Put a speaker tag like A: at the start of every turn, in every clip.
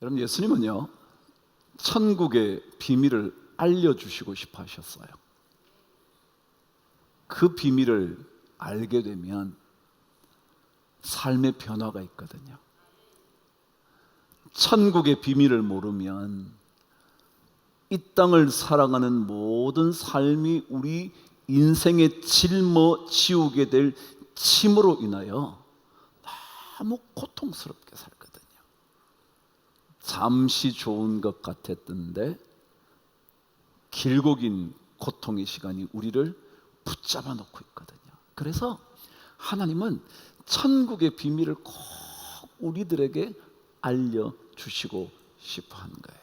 A: 여러분, 예수님은요 천국의 비밀을 알려주시고 싶어 하셨어요. 그 비밀을 알게 되면 삶의 변화가 있거든요. 천국의 비밀을 모르면 이 땅을 살아가는 모든 삶이 우리 인생에 짊어지우게 될 짐으로 인하여 너무 고통스럽게 살거든요. 잠시 좋은 것 같았던데 길고 긴 고통의 시간이 우리를 붙잡아 놓고 있거든요. 그래서 하나님은 천국의 비밀을 꼭 우리들에게 알려주시고 싶어 하는 거예요.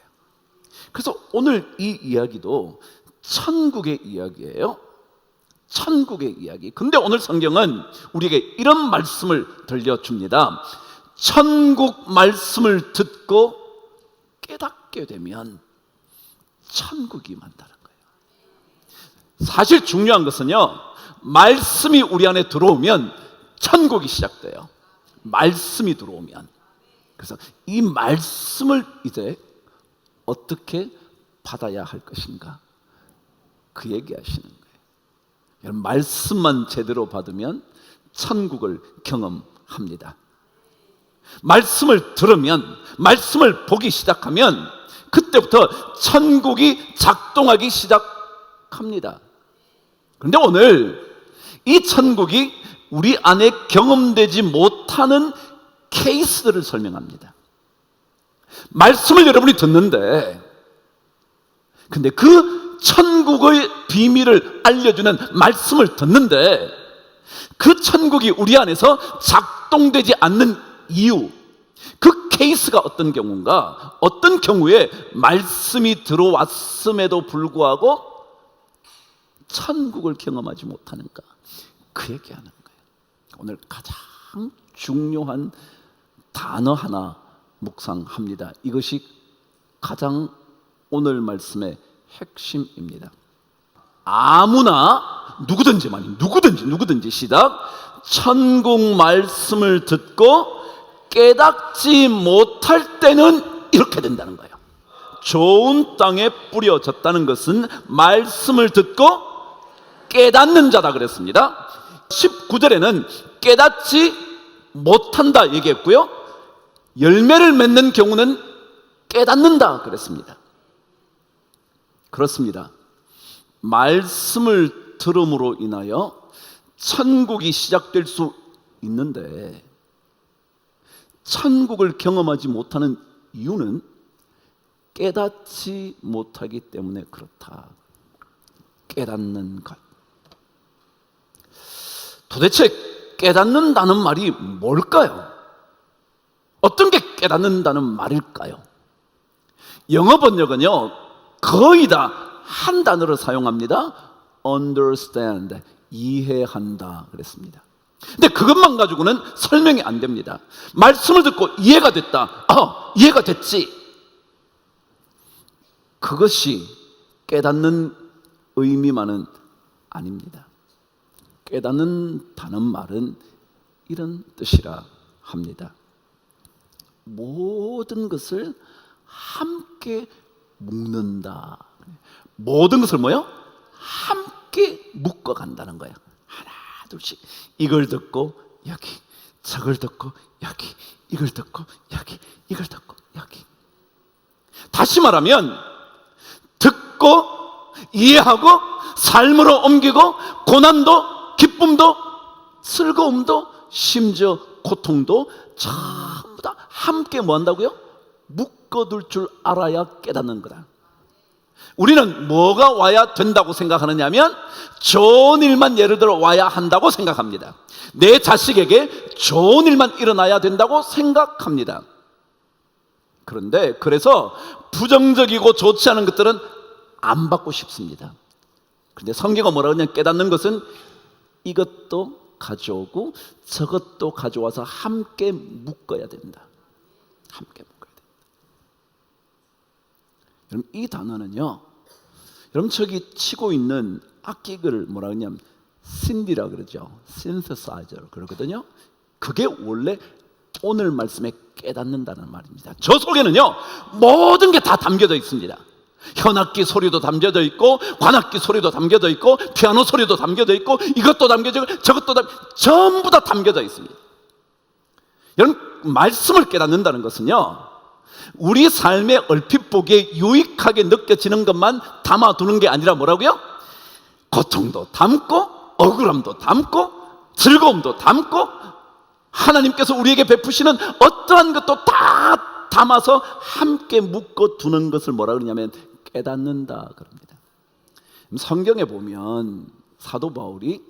A: 그래서 오늘 이 이야기도 천국의 이야기예요. 천국의 이야기. 근데 오늘 성경은 우리에게 이런 말씀을 들려줍니다. 천국 말씀을 듣고 깨닫게 되면 천국이 만다는 거예요. 사실 중요한 것은요, 말씀이 우리 안에 들어오면 천국이 시작돼요. 말씀이 들어오면. 그래서 이 말씀을 이제 어떻게 받아야 할 것인가, 그 얘기하시는 거예요. 여러분, 말씀만 제대로 받으면 천국을 경험합니다. 말씀을 들으면, 말씀을 보기 시작하면 그때부터 천국이 작동하기 시작합니다. 그런데 오늘 이 천국이 우리 안에 경험되지 못하는 케이스들을 설명합니다. 말씀을 여러분이 듣는데, 근데 그 천국의 비밀을 알려주는 말씀을 듣는데 그 천국이 우리 안에서 작동되지 않는 이유, 그 케이스가 어떤 경우인가? 어떤 경우에 말씀이 들어왔음에도 불구하고 천국을 경험하지 못하는가? 그 얘기하는 거예요. 오늘 가장 중요한 단어 하나 묵상합니다. 이것이 가장 오늘 말씀의 핵심입니다. 아무나 누구든지 시작. 천국 말씀을 듣고 깨닫지 못할 때는 이렇게 된다는 거예요. 좋은 땅에 뿌려졌다는 것은 말씀을 듣고 깨닫는 자다 그랬습니다. 19절에는 깨닫지 못한다 얘기했고요, 열매를 맺는 경우는 깨닫는다 그랬습니다. 그렇습니다. 말씀을 들음으로 인하여 천국이 시작될 수 있는데 천국을 경험하지 못하는 이유는 깨닫지 못하기 때문에 그렇다. 깨닫는 것. 도대체 깨닫는다는 말이 뭘까요? 어떤 게 깨닫는다는 말일까요? 영어 번역은요 거의 다 한 단어를 사용합니다. understand, 이해한다 그랬습니다. 근데 그것만 가지고는 설명이 안 됩니다. 말씀을 듣고 이해가 됐다. 이해가 됐지. 그것이 깨닫는 의미만은 아닙니다. 깨닫는다는 말은 이런 뜻이라 합니다. 모든 것을 함께 묶는다. 모든 것을 뭐요? 함께 묶어간다는 거예요. 하나 둘씩. 이걸 듣고 여기, 저걸 듣고 여기, 이걸 듣고 여기, 이걸 듣고 여기. 다시 말하면 듣고 이해하고 삶으로 옮기고 고난도 기쁨도 즐거움도 심지어 고통도 전부 다 함께 뭐 한다고요? 묶어둘 줄 알아야 깨닫는 거다. 우리는 뭐가 와야 된다고 생각하느냐면 좋은 일만 예를 들어 와야 한다고 생각합니다. 내 자식에게 좋은 일만 일어나야 된다고 생각합니다. 그런데 그래서 부정적이고 좋지 않은 것들은 안 받고 싶습니다. 그런데 성경은 뭐라고 하냐면 깨닫는 것은 이것도 가져오고 저것도 가져와서 함께 묶어야 된다. 함께 묶어야 된다. 여러분, 이 단어는요, 여러분 저기 치고 있는 악기를 뭐라고 하냐면 신디라 그러죠. synthesizer 그러거든요. 그게 원래 오늘 말씀의 깨닫는다는 말입니다. 저 속에는요 모든 게 다 담겨져 있습니다. 현악기 소리도 담겨져 있고 관악기 소리도 담겨져 있고 피아노 소리도 담겨져 있고 이것도 담겨져 있고 저것도 전부 다 담겨져 있습니다. 여러분, 말씀을 깨닫는다는 것은요 우리 삶의 얼핏 보기에 유익하게 느껴지는 것만 담아두는 게 아니라 뭐라고요? 고통도 담고 억울함도 담고 즐거움도 담고 하나님께서 우리에게 베푸시는 어떠한 것도 다 담아서 함께 묶어두는 것을 뭐라 그러냐면 깨닫는다 그럽니다. 성경에 보면 사도 바울이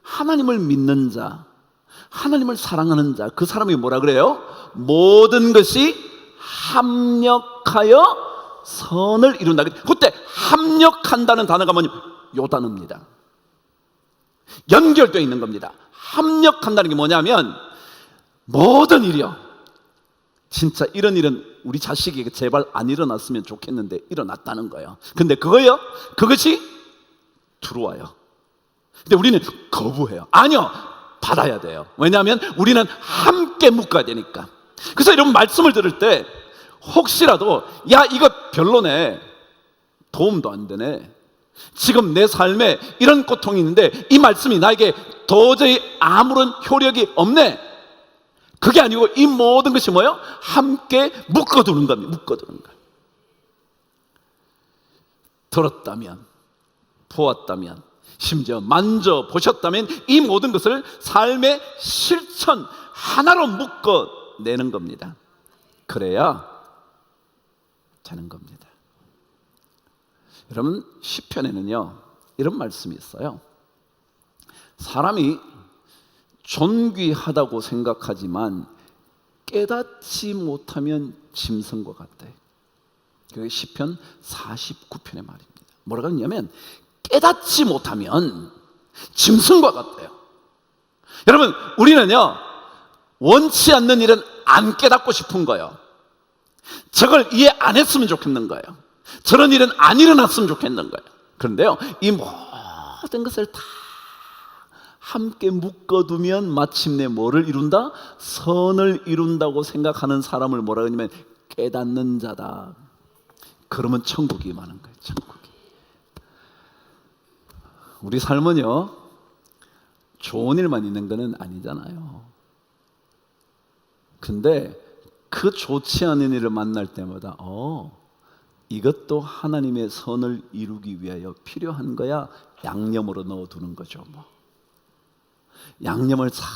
A: 하나님을 믿는 자, 하나님을 사랑하는 자, 그 사람이 뭐라 그래요? 모든 것이 합력하여 선을 이룬다. 그때 합력한다는 단어가 뭐냐? 요 단어입니다. 연결되어 있는 겁니다. 합력한다는 게 뭐냐면 모든 일이요, 진짜 이런 일은 우리 자식에게 제발 안 일어났으면 좋겠는데 일어났다는 거예요. 근데 그거요, 그것이 들어와요. 근데 우리는 거부해요. 아니요, 받아야 돼요. 왜냐하면 우리는 함께 묶어야 되니까. 그래서 이런 말씀을 들을 때 혹시라도 야 이거 별로네, 도움도 안 되네, 지금 내 삶에 이런 고통이 있는데 이 말씀이 나에게 도저히 아무런 효력이 없네, 그게 아니고 이 모든 것이 뭐예요? 함께 묶어두는 겁니다. 묶어두는 거예요. 들었다면, 보았다면, 심지어 만져보셨다면 이 모든 것을 삶의 실천 하나로 묶어내는 겁니다. 그래야 되는 겁니다. 여러분, 시편에는요 이런 말씀이 있어요. 사람이 존귀하다고 생각하지만 깨닫지 못하면 짐승과 같다. 그게 시편 49편의 말입니다. 뭐라고 하냐면 깨닫지 못하면 짐승과 같아요. 여러분, 우리는요 원치 않는 일은 안 깨닫고 싶은 거예요. 저걸 이해 안 했으면 좋겠는 거예요. 저런 일은 안 일어났으면 좋겠는 거예요. 그런데요 이 모든 것을 다 함께 묶어두면 마침내 뭐를 이룬다? 선을 이룬다고 생각하는 사람을 뭐라 그러냐면 깨닫는 자다. 그러면 천국이 많은 거예요. 천국이. 우리 삶은요 좋은 일만 있는 것은 아니잖아요. 근데 그 좋지 않은 일을 만날 때마다 이것도 하나님의 선을 이루기 위하여 필요한 거야, 양념으로 넣어두는 거죠. 뭐 양념을 잘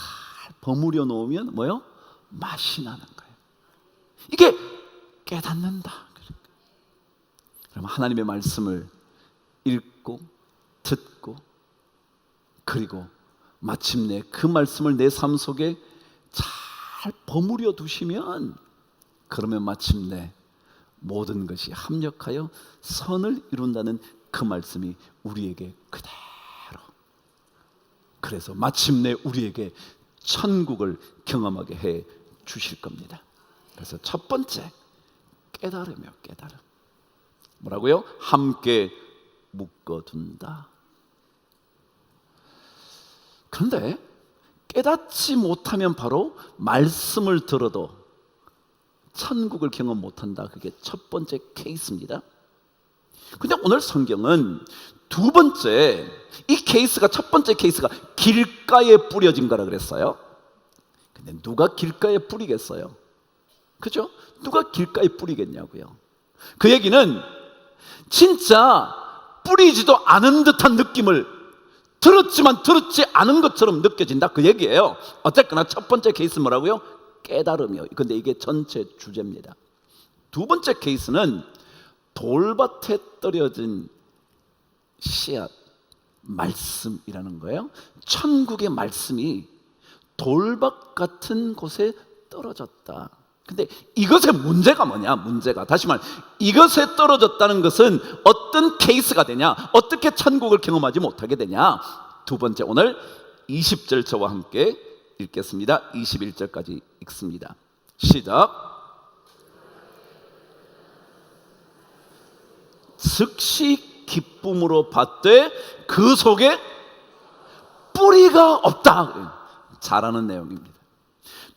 A: 버무려 놓으면 뭐요? 맛이 나는 거예요. 이게 깨닫는다. 그럼 하나님의 말씀을 읽고 듣고 그리고 마침내 그 말씀을 내 삶 속에 잘 버무려 두시면 그러면 마침내 모든 것이 합력하여 선을 이룬다는 그 말씀이 우리에게 그대로, 그래서 마침내 우리에게 천국을 경험하게 해 주실 겁니다. 그래서 첫 번째, 깨달음이요. 깨달음. 뭐라고요? 함께 묶어둔다. 그런데 깨닫지 못하면 바로 말씀을 들어도 천국을 경험 못한다. 그게 첫 번째 케이스입니다. 근데 오늘 성경은 두 번째, 이 케이스가, 첫 번째 케이스가 길가에 뿌려진 거라 그랬어요. 근데 누가 길가에 뿌리겠어요? 그죠? 누가 길가에 뿌리겠냐고요. 그 얘기는 진짜 뿌리지도 않은 듯한 느낌을 들었지만 들었지 않은 것처럼 느껴진다, 그 얘기예요. 어쨌거나 첫 번째 케이스는 뭐라고요? 깨달음이요. 근데 이게 전체 주제입니다. 두 번째 케이스는 돌밭에 떨어진 씨앗, 말씀이라는 거예요. 천국의 말씀이 돌밭 같은 곳에 떨어졌다. 근데 이것의 문제가 뭐냐? 문제가, 다시 말, 이것에 떨어졌다는 것은 어떤 케이스가 되냐? 어떻게 천국을 경험하지 못하게 되냐? 두 번째, 오늘 20절 저와 함께 읽겠습니다. 21절까지 읽습니다. 시작. 즉시 기쁨으로 받되 그 속에 뿌리가 없다. 잘하는 내용입니다.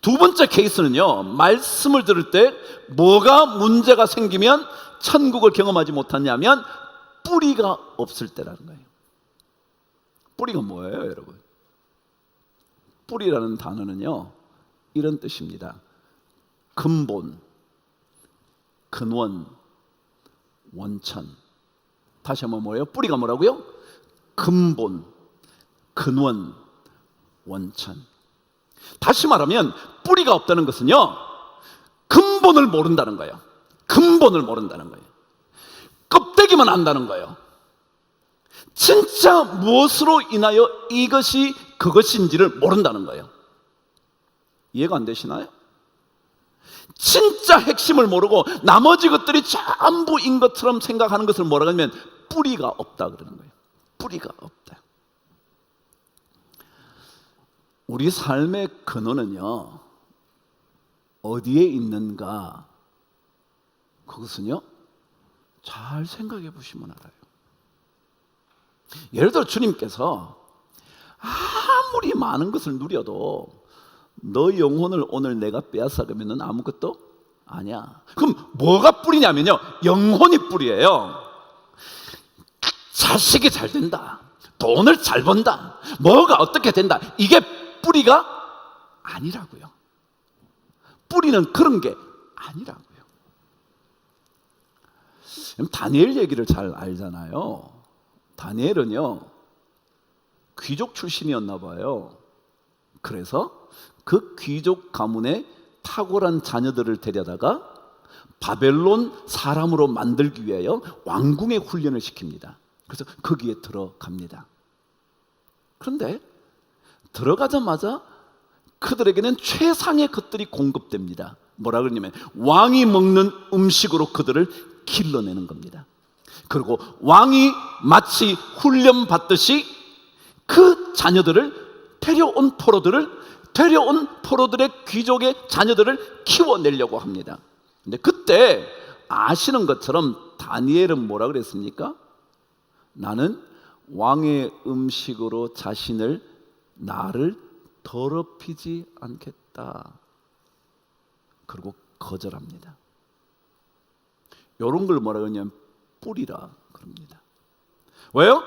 A: 두 번째 케이스는요, 말씀을 들을 때 뭐가 문제가 생기면 천국을 경험하지 못하냐면 뿌리가 없을 때라는 거예요. 뿌리가 뭐예요, 여러분? 뿌리라는 단어는요, 이런 뜻입니다. 근본, 근원, 원천. 다시 한번 뭐예요? 뿌리가 뭐라고요? 근본, 근원, 원천. 다시 말하면 뿌리가 없다는 것은요, 근본을 모른다는 거예요. 근본을 모른다는 거예요. 껍데기만 안다는 거예요. 진짜 무엇으로 인하여 이것이 그것인지를 모른다는 거예요. 이해가 안 되시나요? 진짜 핵심을 모르고 나머지 것들이 전부인 것처럼 생각하는 것을 뭐라고 하면 뿌리가 없다 그러는 거예요. 뿌리가 없다. 우리 삶의 근원은요, 어디에 있는가? 그것은요, 잘 생각해 보시면 알아요. 예를 들어 주님께서 아무리 많은 것을 누려도 너 영혼을 오늘 내가 빼앗아가면 넌 아무것도 아니야. 그럼 뭐가 뿌리냐면요, 영혼이 뿌리예요. 자식이 잘 된다, 돈을 잘 번다, 뭐가 어떻게 된다, 이게 뿌리가 아니라고요. 뿌리는 그런 게 아니라고요. 다니엘 얘기를 잘 알잖아요. 다니엘은요, 귀족 출신이었나 봐요. 그래서 그 귀족 가문에 탁월한 자녀들을 데려다가 바벨론 사람으로 만들기 위하여 왕궁에 훈련을 시킵니다. 그래서 거기에 들어갑니다. 그런데 들어가자마자 그들에게는 최상의 것들이 공급됩니다. 뭐라 그러냐면 왕이 먹는 음식으로 그들을 길러내는 겁니다. 그리고 왕이 마치 훈련 받듯이 그 자녀들을 데려온 포로들의 귀족의 자녀들을 키워내려고 합니다. 근데 그때 아시는 것처럼 다니엘은 뭐라 그랬습니까? 나는 왕의 음식으로 나를 더럽히지 않겠다. 그리고 거절합니다. 이런 걸 뭐라 그러냐면 뿌리라 그럽니다. 왜요?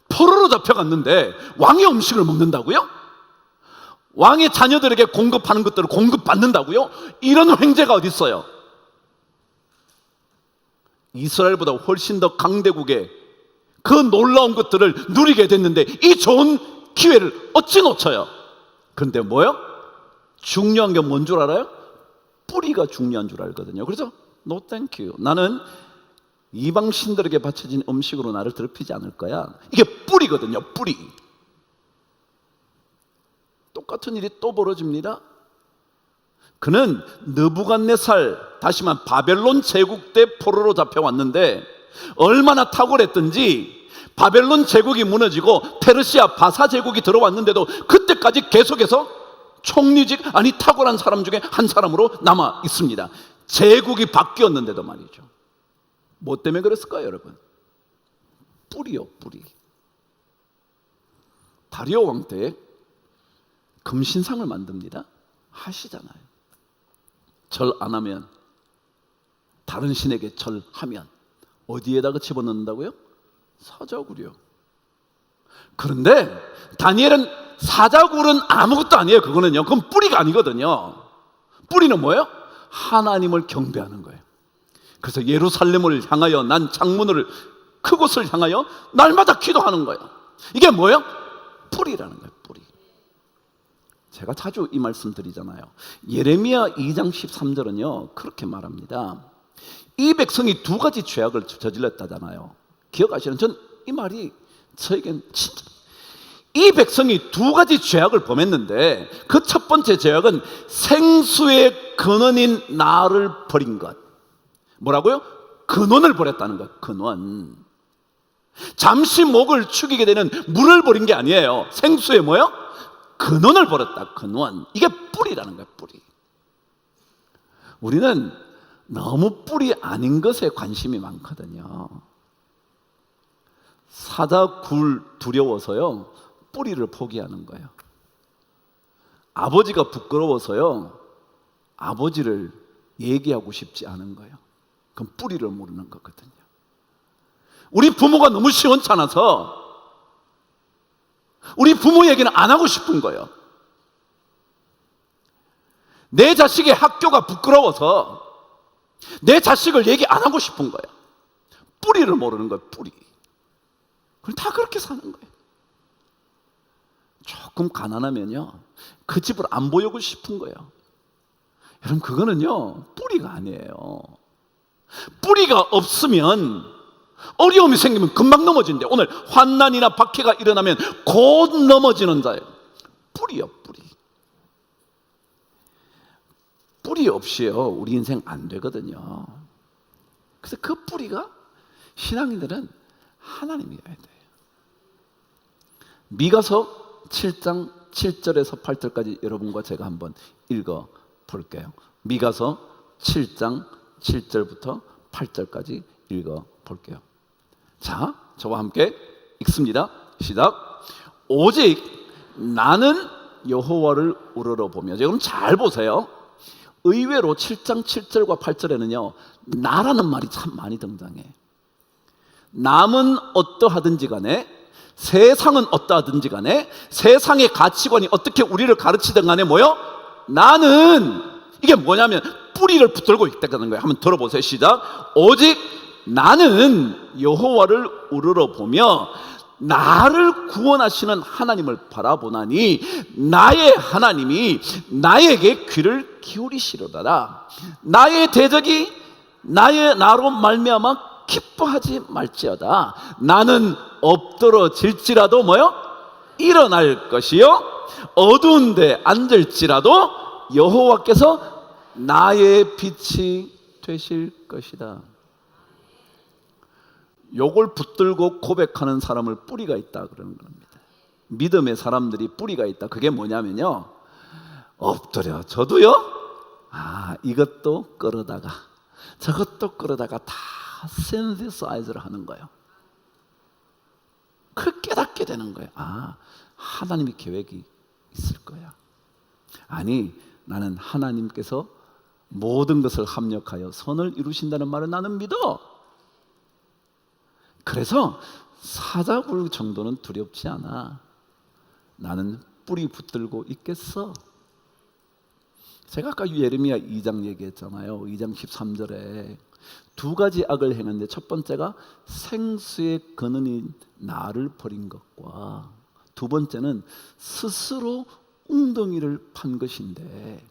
A: 포로로 잡혀갔는데 왕의 음식을 먹는다고요? 왕의 자녀들에게 공급하는 것들을 공급받는다고요? 이런 횡재가 어디 있어요? 이스라엘보다 훨씬 더 강대국의 그 놀라운 것들을 누리게 됐는데 이 좋은 기회를 어찌 놓쳐요? 그런데 뭐요? 중요한 게 뭔 줄 알아요? 뿌리가 중요한 줄 알거든요. 그래서 No thank you. 나는 이방 신들에게 바쳐진 음식으로 나를 더럽히지 않을 거야. 이게 뿌리거든요. 뿌리. 똑같은 일이 또 벌어집니다. 그는 느부갓네살, 다시 말하면 바벨론 제국 때 포로로 잡혀왔는데 얼마나 탁월했던지 바벨론 제국이 무너지고 페르시아 바사 제국이 들어왔는데도 그때까지 계속해서 총리직, 아니 탁월한 사람 중에 한 사람으로 남아 있습니다. 제국이 바뀌었는데도 말이죠. 뭐 때문에 그랬을까요, 여러분? 뿌리요, 뿌리. 다리오 왕 때 금신상을 만듭니다. 하시잖아요. 절 안 하면, 다른 신에게 절하면 어디에다가 집어넣는다고요? 사자굴이요. 그런데 다니엘은 사자굴은 아무것도 아니에요. 그거는요, 그건 뿌리가 아니거든요. 뿌리는 뭐예요? 하나님을 경배하는 거예요. 그래서 예루살렘을 향하여 난 창문을, 그곳을 향하여 날마다 기도하는 거예요. 이게 뭐예요? 뿌리라는 거예요. 뿌리. 제가 자주 이 말씀 드리잖아요. 예레미야 2장 13절은요 그렇게 말합니다. 이 백성이 두 가지 죄악을 저질렀다잖아요. 기억하시는? 전 이 말이 저에겐 진짜, 이 백성이 두 가지 죄악을 범했는데 그 첫 번째 죄악은 생수의 근원인 나를 버린 것. 뭐라고요? 근원을 버렸다는 것. 근원. 잠시 목을 축이게 되는 물을 버린 게 아니에요. 생수의 뭐요? 근원을 버렸다. 근원. 이게 뿌리라는 거예요. 뿌리. 우리는 너무 뿌리 아닌 것에 관심이 많거든요. 사자굴 두려워서요 뿌리를 포기하는 거예요. 아버지가 부끄러워서요, 아버지를 얘기하고 싶지 않은 거예요. 그건 뿌리를 모르는 거거든요. 우리 부모가 너무 시원찮아서 우리 부모 얘기는 안 하고 싶은 거예요. 내 자식의 학교가 부끄러워서 내 자식을 얘기 안 하고 싶은 거예요. 뿌리를 모르는 거예요. 뿌리. 그럼 다 그렇게 사는 거예요. 조금 가난하면요, 그 집을 안 보이고 싶은 거예요. 여러분, 그거는요 뿌리가 아니에요. 뿌리가 없으면 어려움이 생기면 금방 넘어진대요. 오늘 환난이나 박해가 일어나면 곧 넘어지는 자예요. 뿌리요, 뿌리. 뿌리 없이요 우리 인생 안 되거든요. 그래서 그 뿌리가 신앙인들은 하나님이어야 돼요. 미가서 7장 7절에서 8절까지 여러분과 제가 한번 읽어 볼게요. 미가서 7장 7절부터 8절까지 읽어 볼게요. 자, 저와 함께 읽습니다. 시작. 오직 나는 여호와를 우러러 보며. 여러분 잘 보세요. 의외로 7장 7절과 8절에는요 나라는 말이 참 많이 등장해. 남은 어떠하든지 간에, 세상은 어떠하든지 간에, 세상의 가치관이 어떻게 우리를 가르치든 간에 뭐요? 나는, 이게 뭐냐면 뿌리를 붙들고 있다는 거예요. 한번 들어보세요. 시작. 오직 나는 여호와를 우러러 보며 나를 구원하시는 하나님을 바라보나니 나의 하나님이 나에게 귀를 기울이시로다. 나의 대적이 나로 말미암아 기뻐하지 말지어다. 나는 엎드러질지라도 뭐요? 일어날 것이요, 어두운 데 앉을지라도 여호와께서 나의 빛이 되실 것이다. 요걸 붙들고 고백하는 사람을 뿌리가 있다 그러는 겁니다. 믿음의 사람들이 뿌리가 있다. 그게 뭐냐면요, 엎드려 저도요, 이것도 끌어다가 저것도 끌어다가 다 센시사이즈를 하는 거예요. 그 깨닫게 되는 거예요. 하나님의 계획이 있을 거야. 아니, 나는 하나님께서 모든 것을 합력하여 선을 이루신다는 말을 나는 믿어. 그래서 사자굴 정도는 두렵지 않아. 나는 뿌리 붙들고 있겠어. 제가 아까 예레미야 2장 얘기했잖아요. 2장 13절에 두 가지 악을 행했는데, 첫 번째가 생수의 근원인 나를 버린 것과, 두 번째는 스스로 웅덩이를 판 것인데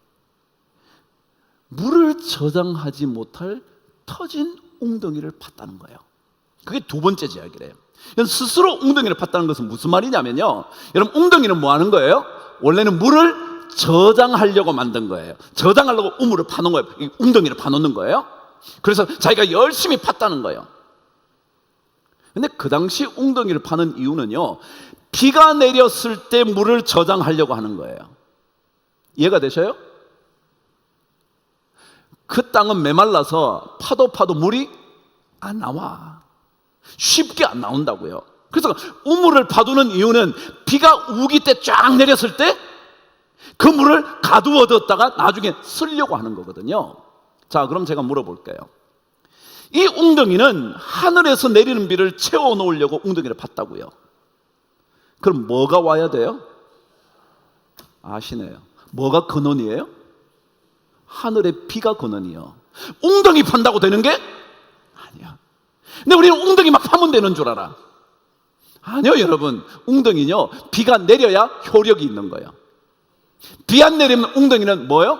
A: 물을 저장하지 못할 터진 웅덩이를 팠다는 거예요. 그게 두 번째 제약이래요. 스스로 웅덩이를 팠다는 것은 무슨 말이냐면요, 여러분, 웅덩이는 뭐 하는 거예요? 원래는 물을 저장하려고 만든 거예요. 저장하려고 우물을 파놓은 거예요. 웅덩이를 파놓는 거예요. 그래서 자기가 열심히 팠다는 거예요. 근데 그 당시 웅덩이를 파는 이유는요, 비가 내렸을 때 물을 저장하려고 하는 거예요. 이해가 되셔요? 그 땅은 메말라서 파도 물이 안 나와. 쉽게 안 나온다고요. 그래서 우물을 파두는 이유는 비가 우기 때 쫙 내렸을 때 그 물을 가두어뒀다가 나중에 쓰려고 하는 거거든요. 자, 그럼 제가 물어볼게요. 이 웅덩이는 하늘에서 내리는 비를 채워 놓으려고 웅덩이를 팠다고요. 그럼 뭐가 와야 돼요? 아시네요. 뭐가 근원이에요? 하늘의 비가 근원이요. 웅덩이 판다고 되는 게 아니야. 근데 우리는 웅덩이 막 파면 되는 줄 알아. 아니요, 여러분. 웅덩이는요, 비가 내려야 효력이 있는 거예요. 비 안 내리면 웅덩이는 뭐예요?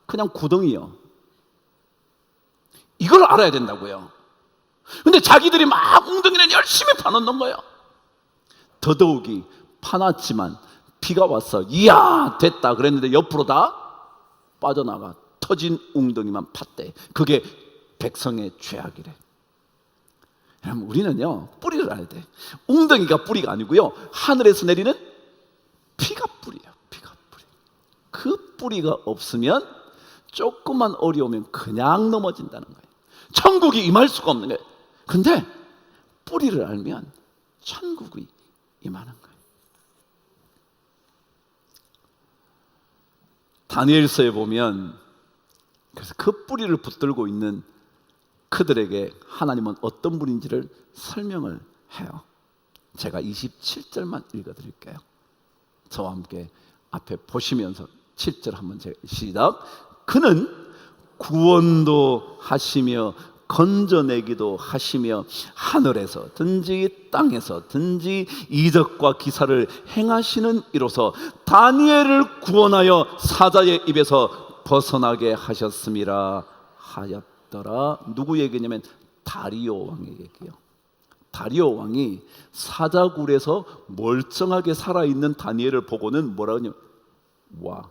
A: 그냥 구덩이요. 이걸 알아야 된다고요. 근데 자기들이 막 웅덩이는 열심히 파놓는 거예요. 더더욱이 파놨지만 비가 왔어. 이야, 됐다 그랬는데 옆으로 다 빠져나가 터진 웅덩이만 팠대. 그게 백성의 죄악이래. 여러분, 우리는요 뿌리를 알아야 돼. 웅덩이가 뿌리가 아니고요, 하늘에서 내리는 비가 뿌리예요. 비가 뿌리. 그 뿌리가 없으면 조금만 어려우면 그냥 넘어진다는 거예요. 천국이 임할 수가 없는 거예요. 근데 뿌리를 알면 천국이 임하는 거예요. 다니엘서에 보면 그래서 그 뿌리를 붙들고 있는 그들에게 하나님은 어떤 분인지를 설명을 해요. 제가 27절만 읽어드릴게요. 저와 함께 앞에 보시면서 7절 한번 시작. 그는 구원도 하시며 건져내기도 하시며 하늘에서든지 땅에서든지 이적과 기사를 행하시는 이로서 다니엘을 구원하여 사자의 입에서 벗어나게 하셨음이라 하였더라. 누구 얘기냐면 다리오 왕의 얘기예요. 다리오 왕이 사자굴에서 멀쩡하게 살아있는 다니엘을 보고는 뭐라 하냐, 와,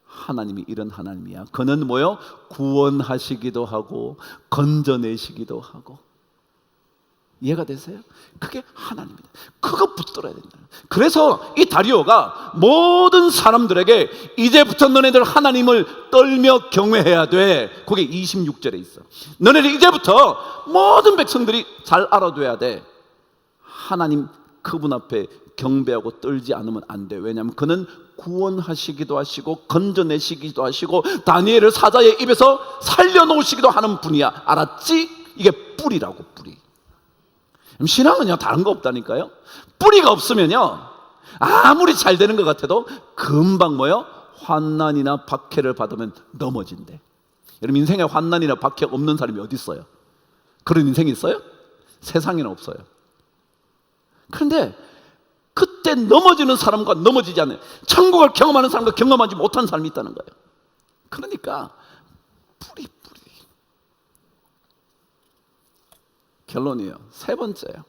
A: 하나님이 이런 하나님이야. 그는 뭐요? 구원하시기도 하고 건져내시기도 하고. 이해가 되세요? 그게 하나님이다. 그거 붙들어야 된다. 그래서 이 다리오가 모든 사람들에게 이제부터 너네들 하나님을 떨며 경외해야 돼. 그게 26절에 있어. 너네들 이제부터 모든 백성들이 잘 알아둬야 돼. 하나님 그분 앞에 경배하고 떨지 않으면 안 돼. 왜냐하면 그는 구원하시기도 하시고 건져내시기도 하시고 다니엘을 사자의 입에서 살려놓으시기도 하는 분이야. 알았지? 이게 뿌리라고, 뿌리. 신앙은요 다른 거 없다니까요. 뿌리가 없으면요 아무리 잘 되는 것 같아도 금방 뭐요? 환난이나 박해를 받으면 넘어진대. 여러분 인생에 환난이나 박해 없는 사람이 어디 있어요? 그런 인생이 있어요? 세상에는 없어요. 그런데 그때 넘어지는 사람과 넘어지지 않는, 천국을 경험하는 사람과 경험하지 못한 사람이 있다는 거예요. 그러니까 뿌리. 결론이에요. 세 번째요.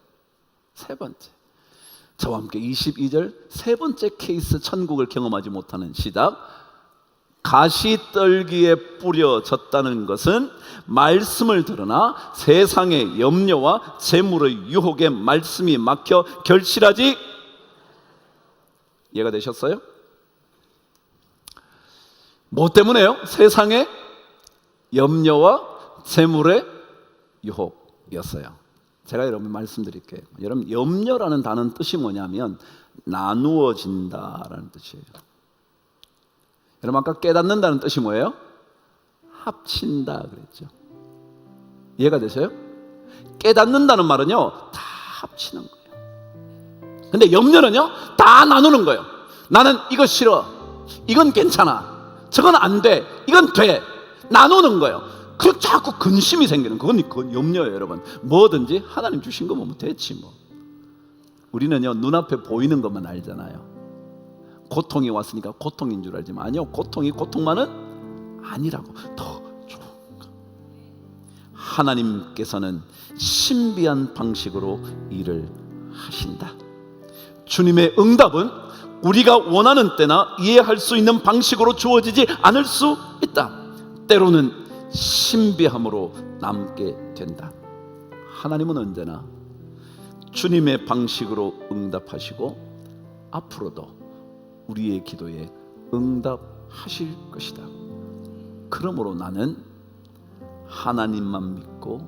A: 저와 함께 22절 세 번째 케이스, 천국을 경험하지 못하는 시작. 가시떨기에 뿌려졌다는 것은 말씀을 들으나 세상의 염려와 재물의 유혹에 말씀이 막혀 결실하지. 이해가 되셨어요? 뭐 때문에요? 세상의 염려와 재물의 유혹이었어요. 제가 여러분 말씀드릴게요. 여러분 염려라는 단어는 뜻이 뭐냐면 나누어진다라는 뜻이에요. 여러분 아까 깨닫는다는 뜻이 뭐예요? 합친다 그랬죠. 이해가 되세요? 깨닫는다는 말은요 다 합치는 거예요. 근데 염려는요 다 나누는 거예요. 나는 이거 싫어, 이건 괜찮아, 저건 안 돼, 이건 돼. 나누는 거예요. 그 자꾸 근심이 생기는 그건 염려예요. 여러분 뭐든지 하나님 주신 거 보면 됐지 뭐. 우리는요 눈앞에 보이는 것만 알잖아요. 고통이 왔으니까 고통인 줄 알지만 아니요, 고통이 고통만은 아니라고. 더 좋은 거. 하나님께서는 신비한 방식으로 일을 하신다. 주님의 응답은 우리가 원하는 때나 이해할 수 있는 방식으로 주어지지 않을 수 있다. 때로는 신비함으로 남게 된다. 하나님은 언제나 주님의 방식으로 응답하시고 앞으로도 우리의 기도에 응답하실 것이다. 그러므로 나는 하나님만 믿고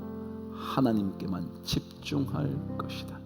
A: 하나님께만 집중할 것이다.